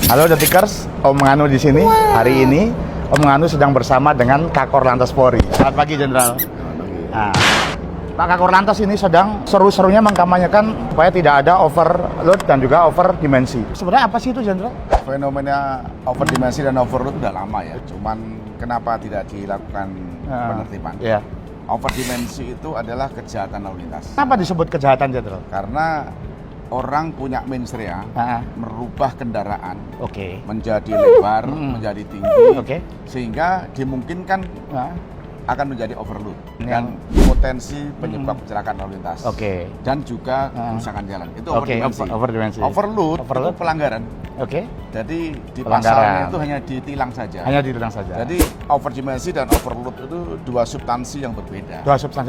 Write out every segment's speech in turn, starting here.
Halo Detikers, Om Nganu di sini. Hari ini Om Nganu sedang bersama dengan Kakor Lantas Polri. Selamat pagi, Jenderal. Nah, Pak Kakor Lantas ini sedang seru-serunya mengkampanyekan supaya tidak ada overload dan juga over dimensi. Sebenarnya apa sih itu, Jenderal? Fenomena overdimensi dan overload udah lama ya. Cuman kenapa tidak dilakukan penertiban? Iya. Overdimensi itu adalah kejahatan lalu lintas. Kenapa disebut kejahatan, Jenderal? Karena orang punya mensrea merubah kendaraan menjadi lebar, menjadi tinggi, sehingga dimungkinkan akan menjadi overload dan potensi penyebab kecelakaan lalu lintas dan juga kerusakan jalan. Itu overdimensi. Overload itu pelanggaran. Jadi di pasalnya itu hanya ditilang saja. Jadi overdimensi dan overload itu dua substansi yang berbeda.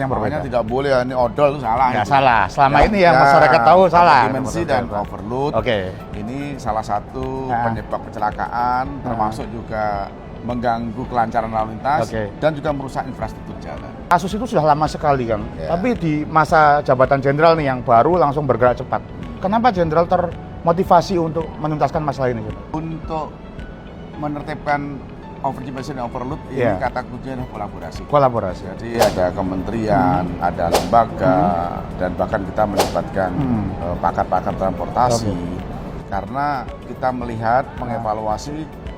Makanya tidak boleh ini odol itu salah. Nggak salah. Selama ini yang masyarakat tahu salah. Overdimensi dan overload ini salah satu penyebab kecelakaan, termasuk juga mengganggu kelancaran lalu lintas dan juga merusak infrastruktur jalan. Kasus itu sudah lama sekali, Kang. Tapi di masa jabatan Jenderal nih yang baru langsung bergerak cepat. Kenapa Jenderal termotivasi untuk menuntaskan masalah ini? Untuk menertibkan overdimensi dan overload ini kata kuncinya adalah kolaborasi. Jadi ada kementerian, ada lembaga, dan bahkan kita melibatkan pakar-pakar transportasi. Karena kita melihat, mengevaluasi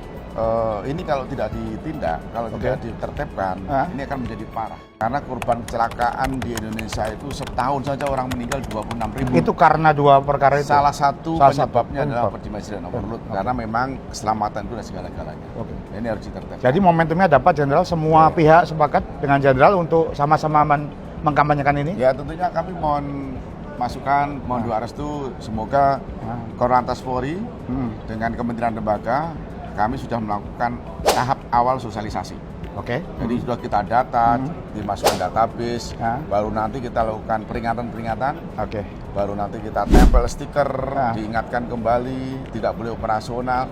ini kalau tidak ditindak, kalau tidak ditertibkan, ini akan menjadi parah. Karena korban kecelakaan di Indonesia itu setahun saja orang meninggal 26.000. Itu karena dua perkara itu? Salah satu penyebabnya adalah overdimensi dan overload. Karena memang keselamatan itu adalah segala-galanya. Ini harus ditertibkan. Jadi momentumnya dapat, Jenderal, semua pihak sepakat dengan Jenderal untuk sama-sama mengkampanyekan ini? Ya, tentunya kami mohon masukan, mohon doa restu, semoga Korlantas Polri dengan kementerian lembaga kami sudah melakukan tahap awal sosialisasi. Jadi sudah kita data, dimasukkan database, baru nanti kita lakukan peringatan-peringatan, baru nanti kita tempel stiker, diingatkan kembali, tidak boleh operasional,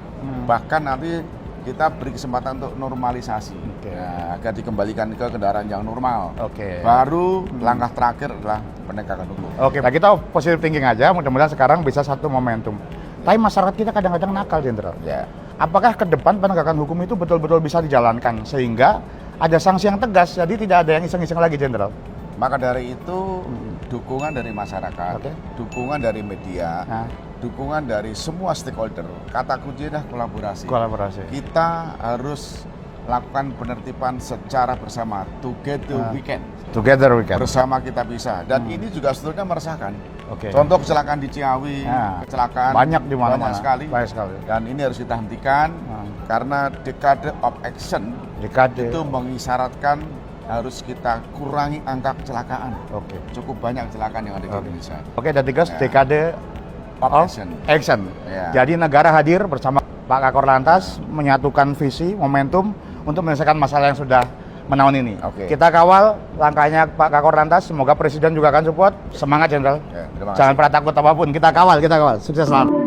bahkan nanti kita beri kesempatan untuk normalisasi, agar dikembalikan ke kendaraan yang normal. Baru langkah terakhir adalah penegakan hukum. Nah kita positive thinking aja, mudah-mudahan sekarang bisa satu momentum. Tapi masyarakat kita kadang-kadang nakal, Jenderal. Apakah ke depan penegakan hukum itu betul-betul bisa dijalankan sehingga ada sanksi yang tegas, jadi tidak ada yang iseng-iseng lagi, Jenderal? Maka dari itu dukungan dari masyarakat, dukungan dari media, dukungan dari semua stakeholder. Kata kuncinya kolaborasi. Kita harus lakukan penertiban secara bersama. Together we can. Bersama kita bisa. Dan ini juga sebetulnya meresahkan. Contoh kecelakaan di Ciawi, kecelakaan banyak di mana-mana, banyak sekali. Dan ini harus kita hentikan karena decade of action itu mengisyaratkan harus kita kurangi angka kecelakaan. Cukup banyak kecelakaan yang ada di Indonesia. Detikers, decade of action. Jadi negara hadir bersama Pak Kakor Lantas menyatukan visi, momentum untuk menyelesaikan masalah yang sudah menaun ini. Kita kawal langkahnya Pak Kakor Lantas, semoga Presiden juga akan support. Semangat, Jenderal. Jangan pernah takut apapun, kita kawal. Sukses selalu.